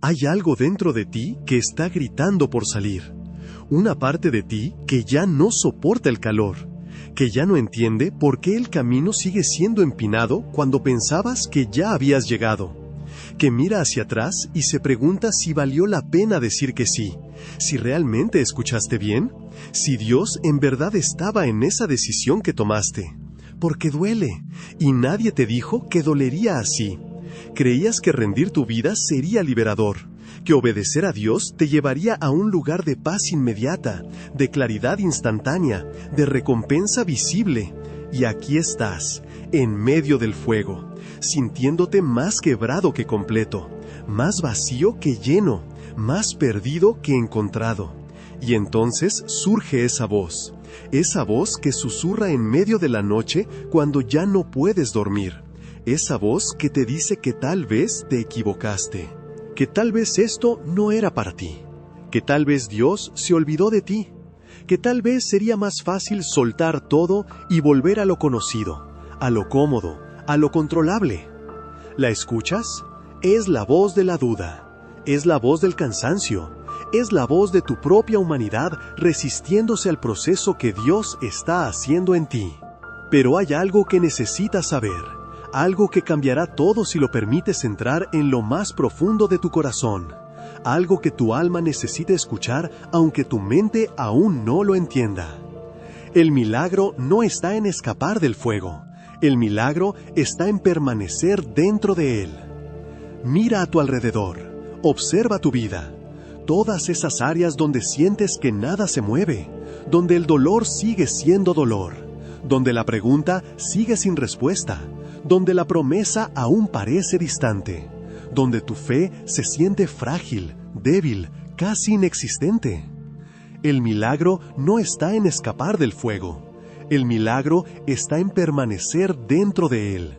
Hay algo dentro de ti que está gritando por salir. Una parte de ti que ya no soporta el calor, que ya no entiende por qué el camino sigue siendo empinado cuando pensabas que ya habías llegado, que mira hacia atrás y se pregunta si valió la pena decir que sí, si realmente escuchaste bien, si Dios en verdad estaba en esa decisión que tomaste. Porque duele, y nadie te dijo que dolería así. Creías que rendir tu vida sería liberador, que obedecer a Dios te llevaría a un lugar de paz inmediata, de claridad instantánea, de recompensa visible. Y aquí estás, en medio del fuego, sintiéndote más quebrado que completo, más vacío que lleno, más perdido que encontrado. Y entonces surge esa voz que susurra en medio de la noche cuando ya no puedes dormir. Esa voz que te dice que tal vez te equivocaste, que tal vez esto no era para ti, que tal vez Dios se olvidó de ti, que tal vez sería más fácil soltar todo y volver a lo conocido, a lo cómodo, a lo controlable. ¿La escuchas? Es la voz de la duda, es la voz del cansancio, es la voz de tu propia humanidad resistiéndose al proceso que Dios está haciendo en ti. Pero hay algo que necesitas saber, algo que cambiará todo si lo permites entrar en lo más profundo de tu corazón, algo que tu alma necesita escuchar aunque tu mente aún no lo entienda. El milagro no está en escapar del fuego, el milagro está en permanecer dentro de él. Mira a tu alrededor, observa tu vida, todas esas áreas donde sientes que nada se mueve, donde el dolor sigue siendo dolor, donde la pregunta sigue sin respuesta, donde la promesa aún parece distante, donde tu fe se siente frágil, débil, casi inexistente. El milagro no está en escapar del fuego, el milagro está en permanecer dentro de él.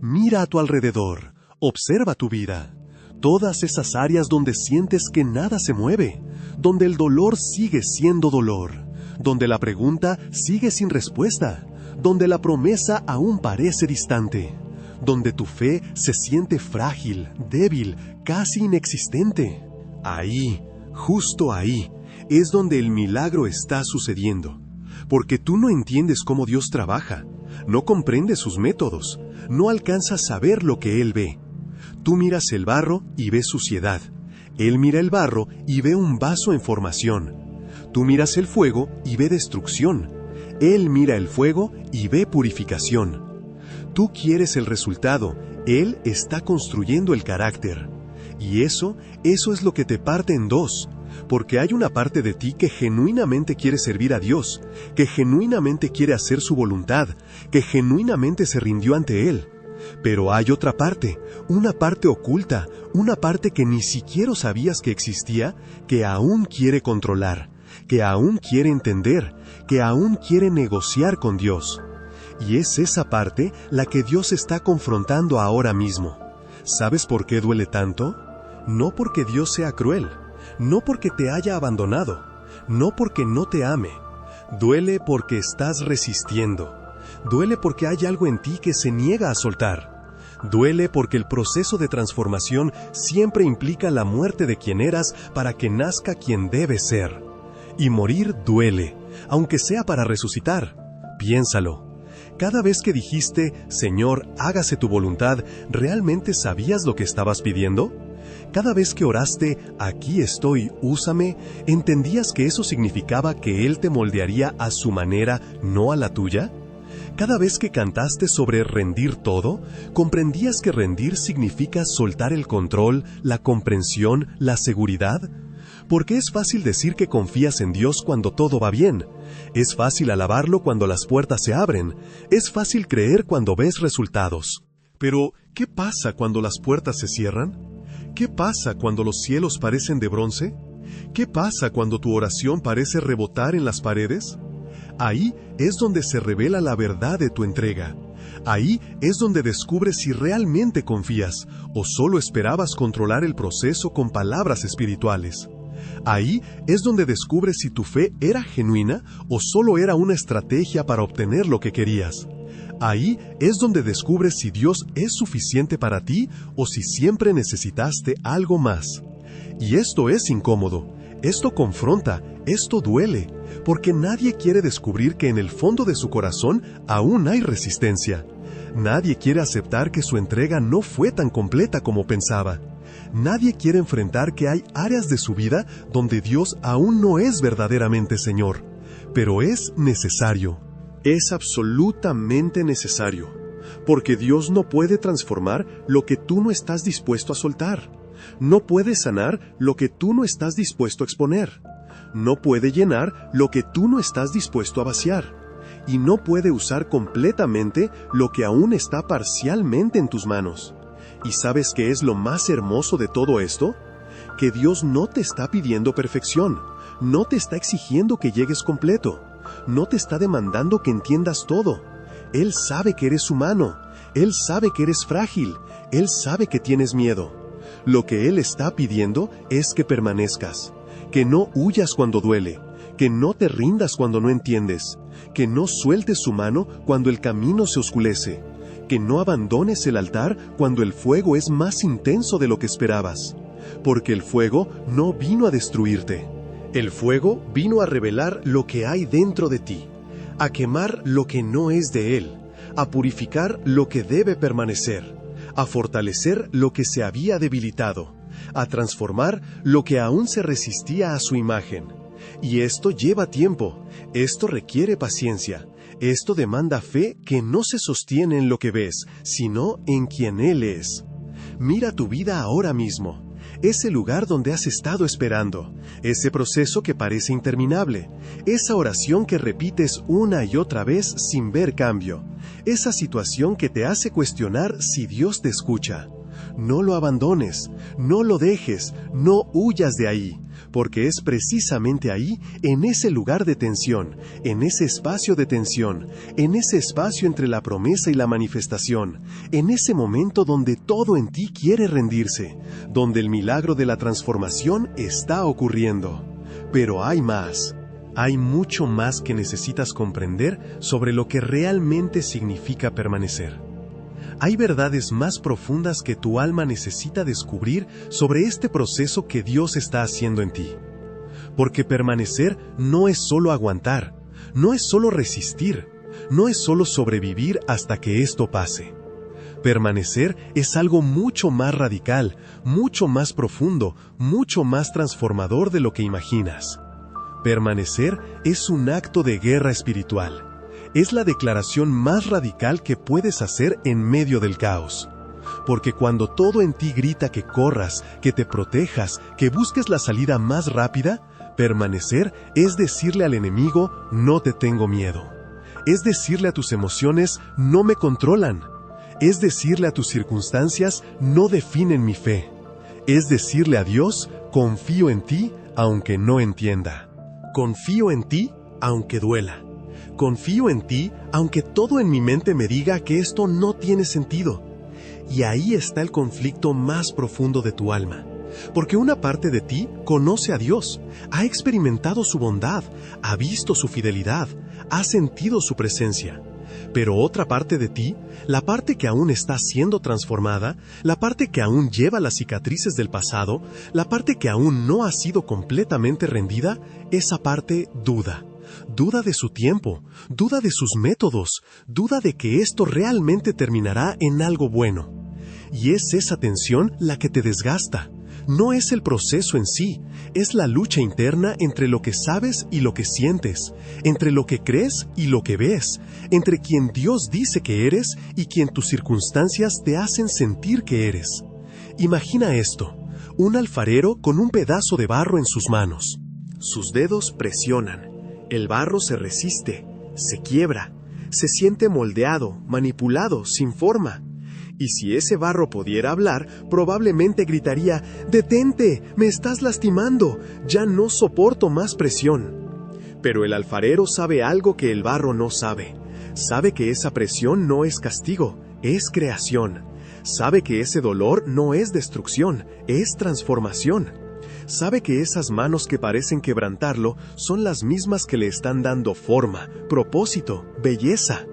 Mira a tu alrededor, observa tu vida, todas esas áreas donde sientes que nada se mueve, donde el dolor sigue siendo dolor, donde la pregunta sigue sin respuesta, donde la promesa aún parece distante, donde tu fe se siente frágil, débil, casi inexistente. Ahí, justo ahí, es donde el milagro está sucediendo, porque tú no entiendes cómo Dios trabaja, no comprendes sus métodos, no alcanzas a ver lo que Él ve. Tú miras el barro y ves suciedad, Él mira el barro y ve un vaso en formación. Tú miras el fuego y ve destrucción, Él mira el fuego y ve purificación. Tú quieres el resultado, Él está construyendo el carácter. Y eso es lo que te parte en dos, porque hay una parte de ti que genuinamente quiere servir a Dios, que genuinamente quiere hacer su voluntad, que genuinamente se rindió ante Él. Pero hay otra parte, una parte oculta, una parte que ni siquiera sabías que existía, que aún quiere controlar, que aún quiere entender, que aún quiere negociar con Dios. Y es esa parte la que Dios está confrontando ahora mismo. ¿Sabes por qué duele tanto? No porque Dios sea cruel, no porque te haya abandonado, no porque no te ame. Duele porque estás resistiendo. Duele porque hay algo en ti que se niega a soltar. Duele porque el proceso de transformación siempre implica la muerte de quien eras para que nazca quien debe ser. Y morir duele, aunque sea para resucitar. Piénsalo. Cada vez que dijiste, Señor, hágase tu voluntad, ¿realmente sabías lo que estabas pidiendo? Cada vez que oraste, aquí estoy, úsame, ¿entendías que eso significaba que Él te moldearía a su manera, no a la tuya? Cada vez que cantaste sobre rendir todo, ¿comprendías que rendir significa soltar el control, la comprensión, la seguridad? Porque es fácil decir que confías en Dios cuando todo va bien. Es fácil alabarlo cuando las puertas se abren. Es fácil creer cuando ves resultados. Pero, ¿qué pasa cuando las puertas se cierran? ¿Qué pasa cuando los cielos parecen de bronce? ¿Qué pasa cuando tu oración parece rebotar en las paredes? Ahí es donde se revela la verdad de tu entrega. Ahí es donde descubres si realmente confías o solo esperabas controlar el proceso con palabras espirituales. Ahí es donde descubres si tu fe era genuina o solo era una estrategia para obtener lo que querías. Ahí es donde descubres si Dios es suficiente para ti o si siempre necesitaste algo más. Y esto es incómodo, esto confronta, esto duele, porque nadie quiere descubrir que en el fondo de su corazón aún hay resistencia. Nadie quiere aceptar que su entrega no fue tan completa como pensaba. Nadie quiere enfrentar que hay áreas de su vida donde Dios aún no es verdaderamente Señor. Pero es necesario. Es absolutamente necesario. Porque Dios no puede transformar lo que tú no estás dispuesto a soltar. No puede sanar lo que tú no estás dispuesto a exponer. No puede llenar lo que tú no estás dispuesto a vaciar. Y no puede usar completamente lo que aún está parcialmente en tus manos. ¿Y sabes qué es lo más hermoso de todo esto? Que Dios no te está pidiendo perfección, no te está exigiendo que llegues completo, no te está demandando que entiendas todo. Él sabe que eres humano, Él sabe que eres frágil, Él sabe que tienes miedo. Lo que Él está pidiendo es que permanezcas, que no huyas cuando duele, que no te rindas cuando no entiendes, que no sueltes su mano cuando el camino se oscurece, que no abandones el altar cuando el fuego es más intenso de lo que esperabas. Porque el fuego no vino a destruirte. El fuego vino a revelar lo que hay dentro de ti, a quemar lo que no es de Él, a purificar lo que debe permanecer, a fortalecer lo que se había debilitado, a transformar lo que aún se resistía a su imagen. Y esto lleva tiempo, esto requiere paciencia, esto demanda fe que no se sostiene en lo que ves, sino en quien Él es. Mira tu vida ahora mismo, ese lugar donde has estado esperando, ese proceso que parece interminable, esa oración que repites una y otra vez sin ver cambio, esa situación que te hace cuestionar si Dios te escucha. No lo abandones, no lo dejes, no huyas de ahí, porque es precisamente ahí, en ese lugar de tensión, en ese espacio de tensión, en ese espacio entre la promesa y la manifestación, en ese momento donde todo en ti quiere rendirse, donde el milagro de la transformación está ocurriendo. Pero hay más. Hay mucho más que necesitas comprender sobre lo que realmente significa permanecer. Hay verdades más profundas que tu alma necesita descubrir sobre este proceso que Dios está haciendo en ti. Porque permanecer no es solo aguantar, no es solo resistir, no es solo sobrevivir hasta que esto pase. Permanecer es algo mucho más radical, mucho más profundo, mucho más transformador de lo que imaginas. Permanecer es un acto de guerra espiritual. Es la declaración más radical que puedes hacer en medio del caos. Porque cuando todo en ti grita que corras, que te protejas, que busques la salida más rápida, permanecer es decirle al enemigo, no te tengo miedo. Es decirle a tus emociones, no me controlan. Es decirle a tus circunstancias, no definen mi fe. Es decirle a Dios, confío en ti, aunque no entienda. Confío en ti, aunque duela. Confío en ti, aunque todo en mi mente me diga que esto no tiene sentido. Y ahí está el conflicto más profundo de tu alma. Porque una parte de ti conoce a Dios, ha experimentado su bondad, ha visto su fidelidad, ha sentido su presencia. Pero otra parte de ti, la parte que aún está siendo transformada, la parte que aún lleva las cicatrices del pasado, la parte que aún no ha sido completamente rendida, esa parte duda. Duda de su tiempo, duda de sus métodos, duda de que esto realmente terminará en algo bueno. Y es esa tensión la que te desgasta. No es el proceso en sí, es la lucha interna entre lo que sabes y lo que sientes, entre lo que crees y lo que ves, entre quien Dios dice que eres y quien tus circunstancias te hacen sentir que eres. Imagina esto, un alfarero con un pedazo de barro en sus manos. Sus dedos presionan. El barro se resiste, se quiebra, se siente moldeado, manipulado, sin forma. Y si ese barro pudiera hablar, probablemente gritaría, «¡Detente! ¡Me estás lastimando! ¡Ya no soporto más presión!». Pero el alfarero sabe algo que el barro no sabe. Sabe que esa presión no es castigo, es creación. Sabe que ese dolor no es destrucción, es transformación. Sabe que esas manos que parecen quebrantarlo son las mismas que le están dando forma, propósito, belleza.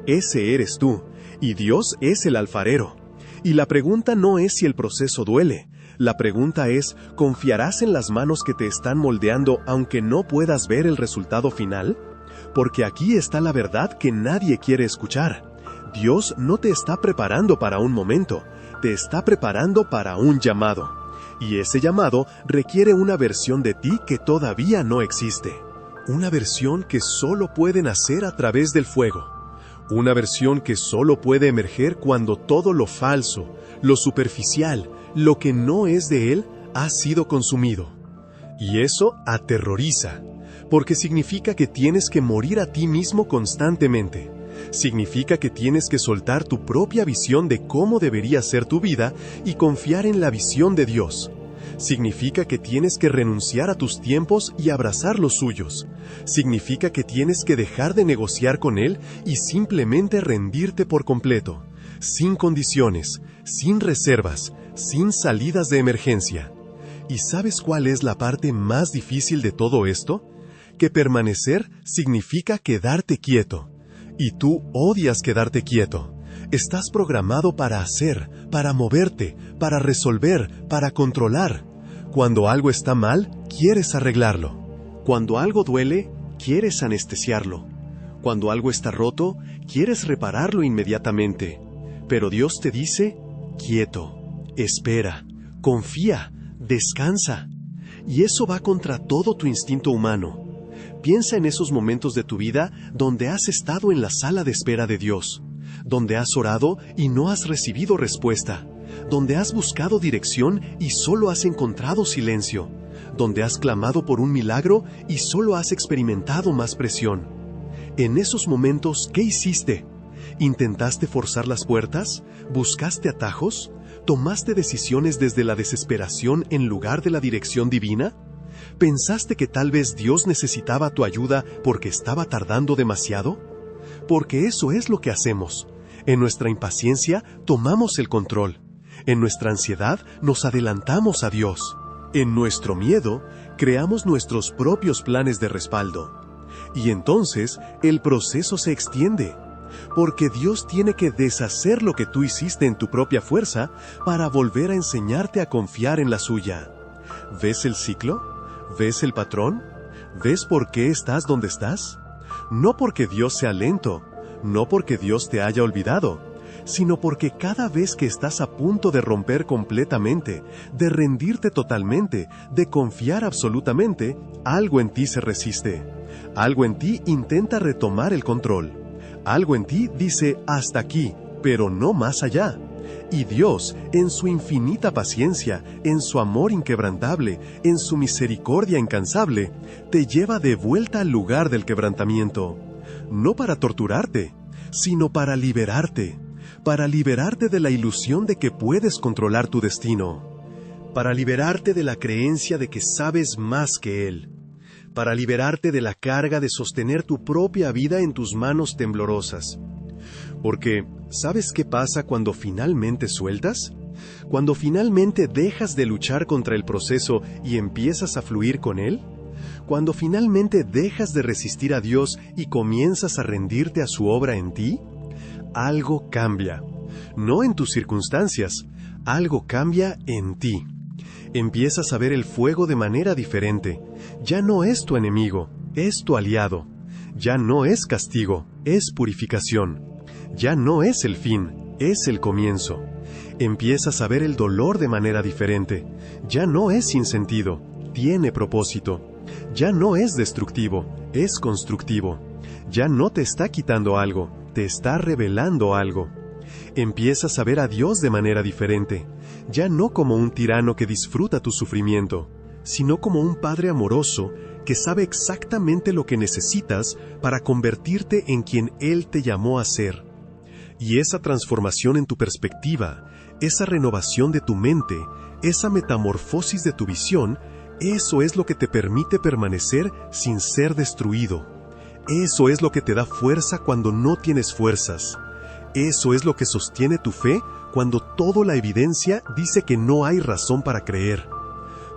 Ese eres tú, y Dios es el alfarero. Y la pregunta no es si el proceso duele, La pregunta es, ¿confiarás en las manos que te están moldeando aunque no puedas ver el resultado final? Porque aquí está la verdad que nadie quiere escuchar. Dios no te está preparando para un momento, te está preparando para un llamado. Y ese llamado requiere una versión de ti que todavía no existe. Una versión que solo puede nacer a través del fuego. Una versión que solo puede emerger cuando todo lo falso, lo superficial, lo que no es de Él, ha sido consumido. Y eso aterroriza, porque significa que tienes que morir a ti mismo constantemente. Significa que tienes que soltar tu propia visión de cómo debería ser tu vida y confiar en la visión de Dios. Significa que tienes que renunciar a tus tiempos y abrazar los suyos. Significa que tienes que dejar de negociar con Él y simplemente rendirte por completo, sin condiciones, sin reservas, sin salidas de emergencia. ¿Y sabes cuál es la parte más difícil de todo esto? Que permanecer significa quedarte quieto. Y tú odias quedarte quieto. Estás programado para hacer, para moverte, para resolver, para controlar. Cuando algo está mal, quieres arreglarlo. Cuando algo duele, quieres anestesiarlo. Cuando algo está roto, quieres repararlo inmediatamente. Pero Dios te dice, quieto, espera, confía, descansa. Y eso va contra todo tu instinto humano. Piensa en esos momentos de tu vida donde has estado en la sala de espera de Dios, donde has orado y no has recibido respuesta, donde has buscado dirección y solo has encontrado silencio, donde has clamado por un milagro y solo has experimentado más presión. En esos momentos, ¿qué hiciste? ¿Intentaste forzar las puertas? ¿Buscaste atajos? ¿Tomaste decisiones desde la desesperación en lugar de la dirección divina? ¿Pensaste que tal vez Dios necesitaba tu ayuda porque estaba tardando demasiado? Porque eso es lo que hacemos. En nuestra impaciencia tomamos el control. En nuestra ansiedad nos adelantamos a Dios. En nuestro miedo creamos nuestros propios planes de respaldo. Y entonces el proceso se extiende. Porque Dios tiene que deshacer lo que tú hiciste en tu propia fuerza para volver a enseñarte a confiar en la suya. ¿Ves el ciclo? ¿Ves el patrón? ¿Ves por qué estás donde estás? No porque Dios sea lento, no porque Dios te haya olvidado, sino porque cada vez que estás a punto de romper completamente, de rendirte totalmente, de confiar absolutamente, algo en ti se resiste. Algo en ti intenta retomar el control. Algo en ti dice hasta aquí, pero no más allá. Y Dios, en su infinita paciencia, en su amor inquebrantable, en su misericordia incansable, te lleva de vuelta al lugar del quebrantamiento. No para torturarte, sino para liberarte de la ilusión de que puedes controlar tu destino, para liberarte de la creencia de que sabes más que Él, para liberarte de la carga de sostener tu propia vida en tus manos temblorosas. Porque, ¿sabes qué pasa cuando finalmente sueltas? Cuando finalmente dejas de luchar contra el proceso y empiezas a fluir con él. Cuando finalmente dejas de resistir a Dios y comienzas a rendirte a su obra en ti. Algo cambia. No en tus circunstancias, algo cambia en ti. Empiezas a ver el fuego de manera diferente. Ya no es tu enemigo, es tu aliado. Ya no es castigo, es purificación. Ya no es el fin, es el comienzo. Empiezas a ver el dolor de manera diferente. Ya no es sin sentido, tiene propósito. Ya no es destructivo, es constructivo. Ya no te está quitando algo, te está revelando algo. Empiezas a ver a Dios de manera diferente. Ya no como un tirano que disfruta tu sufrimiento, sino como un Padre amoroso que sabe exactamente lo que necesitas para convertirte en quien Él te llamó a ser. Y esa transformación en tu perspectiva, esa renovación de tu mente, esa metamorfosis de tu visión, eso es lo que te permite permanecer sin ser destruido. Eso es lo que te da fuerza cuando no tienes fuerzas. Eso es lo que sostiene tu fe cuando toda la evidencia dice que no hay razón para creer.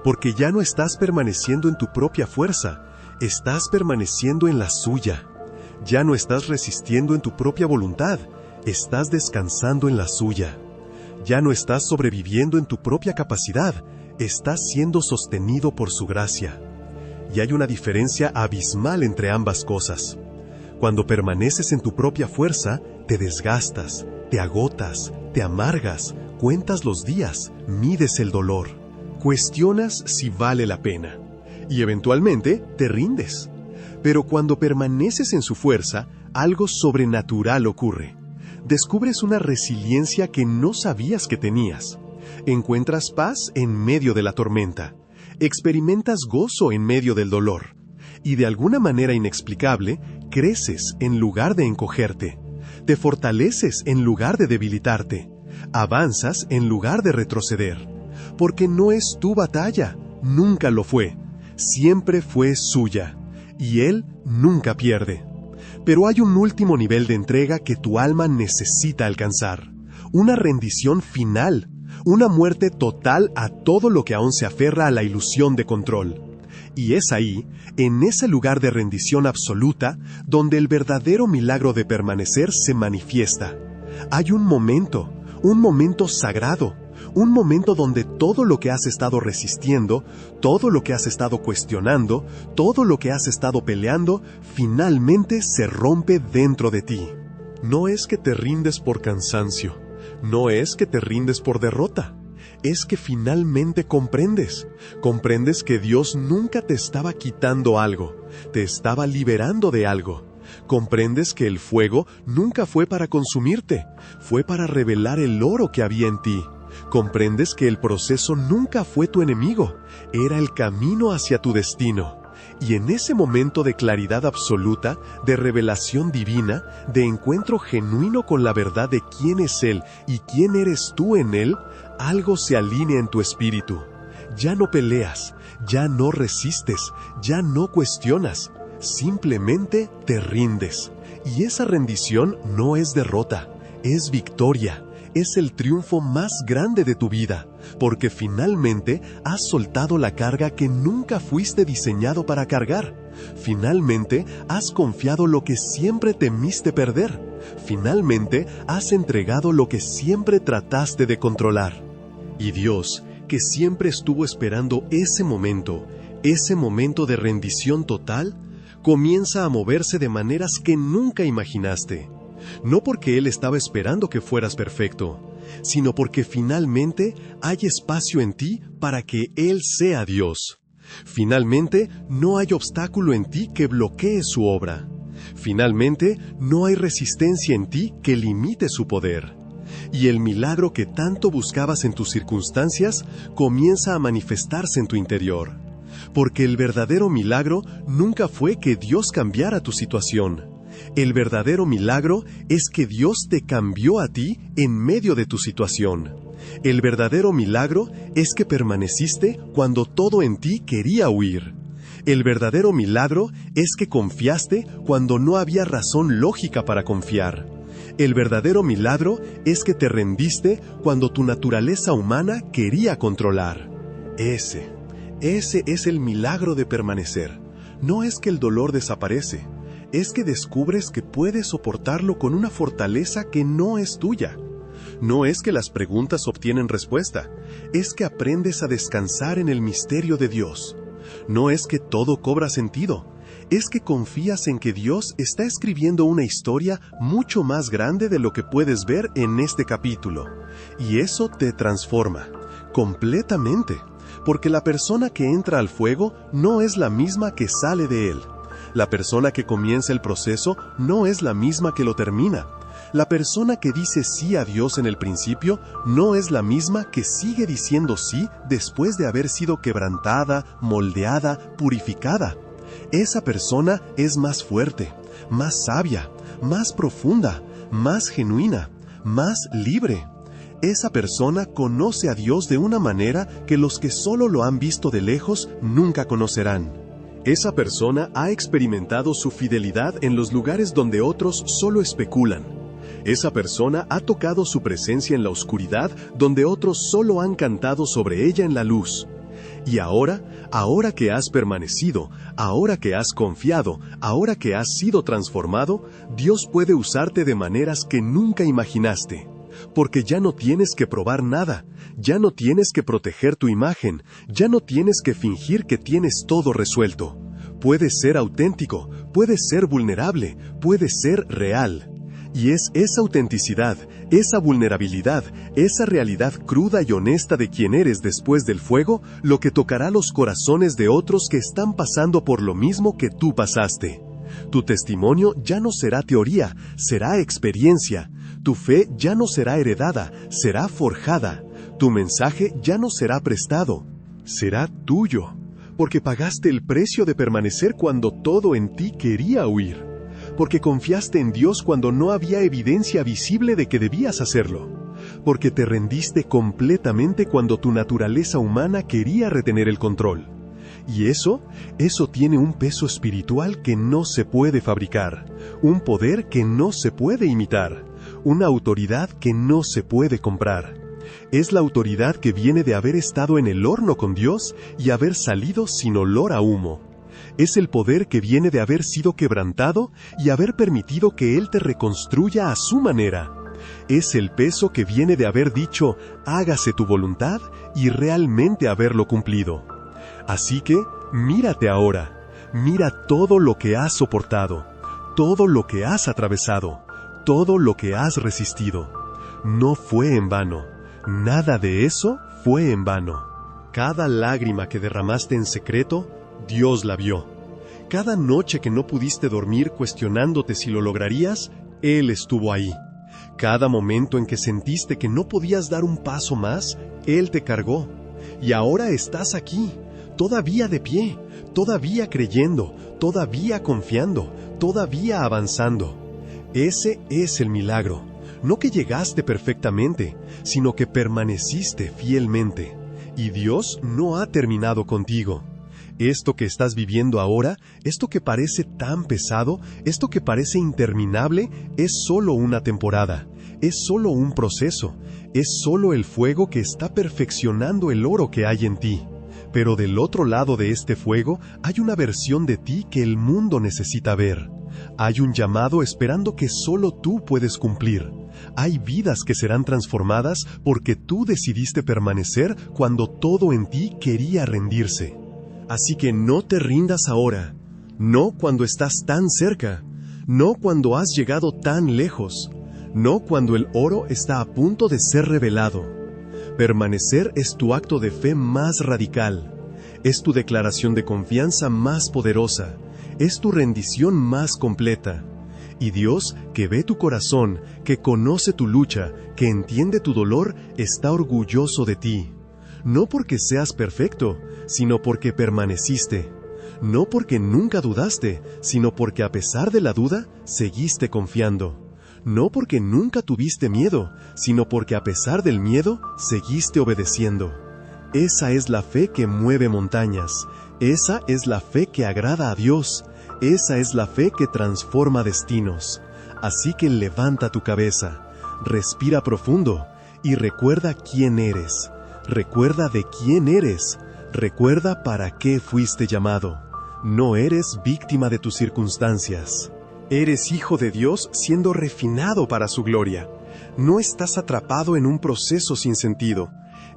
Porque ya no estás permaneciendo en tu propia fuerza, estás permaneciendo en la suya. Ya no estás resistiendo en tu propia voluntad, estás descansando en la suya. Ya no estás sobreviviendo en tu propia capacidad, estás siendo sostenido por su gracia. Y hay una diferencia abismal entre ambas cosas. Cuando permaneces en tu propia fuerza, te desgastas, te agotas, te amargas, cuentas los días, mides el dolor, cuestionas si vale la pena, y eventualmente te rindes. Pero cuando permaneces en su fuerza, algo sobrenatural ocurre. Descubres una resiliencia que no sabías que tenías. Encuentras paz en medio de la tormenta. Experimentas gozo en medio del dolor. Y de alguna manera inexplicable, creces en lugar de encogerte. Te fortaleces en lugar de debilitarte. Avanzas en lugar de retroceder. Porque no es tu batalla, nunca lo fue. Siempre fue suya. Y Él nunca pierde. Pero hay un último nivel de entrega que tu alma necesita alcanzar. Una rendición final. Una muerte total a todo lo que aún se aferra a la ilusión de control. Y es ahí, en ese lugar de rendición absoluta, donde el verdadero milagro de permanecer se manifiesta. Hay un momento sagrado, un momento donde todo lo que has estado resistiendo, todo lo que has estado cuestionando, todo lo que has estado peleando, finalmente se rompe dentro de ti. No es que te rindes por cansancio, no es que te rindes por derrota. Es que finalmente comprendes que Dios nunca te estaba quitando algo, te estaba liberando de algo. Comprendes que el fuego nunca fue para consumirte, fue para revelar el oro que había en ti. Comprendes que el proceso nunca fue tu enemigo, era el camino hacia tu destino. Y en ese momento de claridad absoluta, de revelación divina, de encuentro genuino con la verdad de quién es Él y quién eres tú en Él, algo se alinea en tu espíritu. Ya no peleas, ya no resistes, ya no cuestionas, simplemente te rindes. Y esa rendición no es derrota, es victoria. Es el triunfo más grande de tu vida, porque finalmente has soltado la carga que nunca fuiste diseñado para cargar. Finalmente has confiado lo que siempre temiste perder. Finalmente has entregado lo que siempre trataste de controlar. Y Dios, que siempre estuvo esperando ese momento de rendición total, comienza a moverse de maneras que nunca imaginaste. No porque Él estaba esperando que fueras perfecto, sino porque finalmente hay espacio en ti para que Él sea Dios. Finalmente, no hay obstáculo en ti que bloquee su obra. Finalmente, no hay resistencia en ti que limite su poder. Y el milagro que tanto buscabas en tus circunstancias comienza a manifestarse en tu interior. Porque el verdadero milagro nunca fue que Dios cambiara tu situación. El verdadero milagro es que Dios te cambió a ti en medio de tu situación. El verdadero milagro es que permaneciste cuando todo en ti quería huir. El verdadero milagro es que confiaste cuando no había razón lógica para confiar. El verdadero milagro es que te rendiste cuando tu naturaleza humana quería controlar. Ese es el milagro de permanecer. No es que el dolor desaparece. Es que descubres que puedes soportarlo con una fortaleza que no es tuya. No es que las preguntas obtienen respuesta, es que aprendes a descansar en el misterio de Dios. No es que todo cobra sentido, es que confías en que Dios está escribiendo una historia mucho más grande de lo que puedes ver en este capítulo. Y eso te transforma, completamente, porque la persona que entra al fuego no es la misma que sale de él. La persona que comienza el proceso no es la misma que lo termina. La persona que dice sí a Dios en el principio no es la misma que sigue diciendo sí después de haber sido quebrantada, moldeada, purificada. Esa persona es más fuerte, más sabia, más profunda, más genuina, más libre. Esa persona conoce a Dios de una manera que los que solo lo han visto de lejos nunca conocerán. Esa persona ha experimentado su fidelidad en los lugares donde otros solo especulan. Esa persona ha tocado su presencia en la oscuridad donde otros solo han cantado sobre ella en la luz. Y ahora que has permanecido, ahora que has confiado, ahora que has sido transformado, Dios puede usarte de maneras que nunca imaginaste. porque ya no tienes que probar nada, ya no tienes que proteger tu imagen, ya no tienes que fingir que tienes todo resuelto. Puedes ser auténtico, puedes ser vulnerable, puedes ser real. Y es esa autenticidad, esa vulnerabilidad, esa realidad cruda y honesta de quien eres después del fuego, lo que tocará los corazones de otros que están pasando por lo mismo que tú pasaste. Tu testimonio ya no será teoría, será experiencia. Tu fe ya no será heredada, será forjada. Tu mensaje ya no será prestado, será tuyo. Porque pagaste el precio de permanecer cuando todo en ti quería huir. Porque confiaste en Dios cuando no había evidencia visible de que debías hacerlo. Porque te rendiste completamente cuando tu naturaleza humana quería retener el control. Y eso tiene un peso espiritual que no se puede fabricar, un poder que no se puede imitar, una autoridad que no se puede comprar. Es la autoridad que viene de haber estado en el horno con Dios y haber salido sin olor a humo. Es el poder que viene de haber sido quebrantado y haber permitido que Él te reconstruya a su manera. Es el peso que viene de haber dicho, hágase tu voluntad, y realmente haberlo cumplido. Así que, mírate ahora, mira todo lo que has soportado, todo lo que has atravesado, todo lo que has resistido. No fue en vano, nada de eso fue en vano. Cada lágrima que derramaste en secreto, Dios la vio. Cada noche que no pudiste dormir cuestionándote si lo lograrías, Él estuvo ahí. Cada momento en que sentiste que no podías dar un paso más, Él te cargó. Y ahora estás aquí, todavía de pie, todavía creyendo, todavía confiando, todavía avanzando. Ese es el milagro. No que llegaste perfectamente, sino que permaneciste fielmente. Y Dios no ha terminado contigo. Esto que estás viviendo ahora, esto que parece tan pesado, esto que parece interminable, es solo una temporada, es solo un proceso, es solo el fuego que está perfeccionando el oro que hay en ti. Pero del otro lado de este fuego hay una versión de ti que el mundo necesita ver. Hay un llamado esperando que solo tú puedes cumplir. Hay vidas que serán transformadas porque tú decidiste permanecer cuando todo en ti quería rendirse. Así que no te rindas ahora, no cuando estás tan cerca, no cuando has llegado tan lejos, no cuando el oro está a punto de ser revelado. Permanecer es tu acto de fe más radical, es tu declaración de confianza más poderosa, es tu rendición más completa. Y Dios, que ve tu corazón, que conoce tu lucha, que entiende tu dolor, está orgulloso de ti. No porque seas perfecto, sino porque permaneciste. No porque nunca dudaste, sino porque a pesar de la duda, seguiste confiando. No porque nunca tuviste miedo, sino porque a pesar del miedo, seguiste obedeciendo. Esa es la fe que mueve montañas. Esa es la fe que agrada a Dios. Esa es la fe que transforma destinos. Así que levanta tu cabeza, respira profundo y recuerda quién eres. Recuerda de quién eres. Recuerda para qué fuiste llamado. No eres víctima de tus circunstancias. Eres hijo de Dios siendo refinado para su gloria. No estás atrapado en un proceso sin sentido.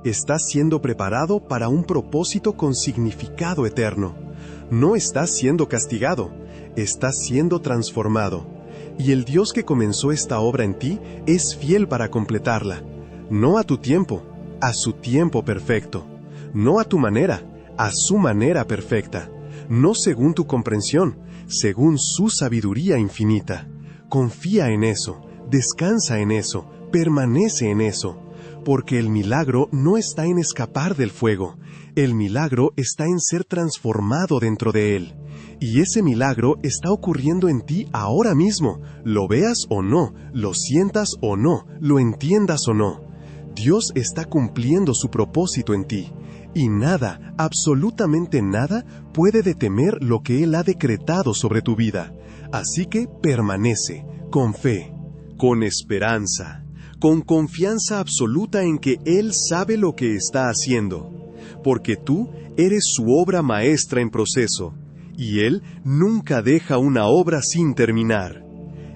Estás siendo preparado para un propósito con significado eterno. No estás siendo castigado. Estás siendo transformado. Y el Dios que comenzó esta obra en ti es fiel para completarla. No a tu tiempo, a su tiempo perfecto. No a tu manera, a su manera perfecta. No según tu comprensión, según su sabiduría infinita. Confía en eso, descansa en eso, permanece en eso. Porque el milagro no está en escapar del fuego. El milagro está en ser transformado dentro de él. Y ese milagro está ocurriendo en ti ahora mismo, lo veas o no, lo sientas o no, lo entiendas o no. Dios está cumpliendo su propósito en ti. Y nada, absolutamente nada, puede detener lo que Él ha decretado sobre tu vida. Así que permanece, con fe, con esperanza, con confianza absoluta en que Él sabe lo que está haciendo. Porque tú eres su obra maestra en proceso, y Él nunca deja una obra sin terminar.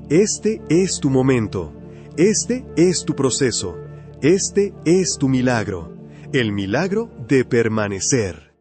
Este es tu momento. Este es tu proceso. Este es tu milagro. El milagro de permanecer.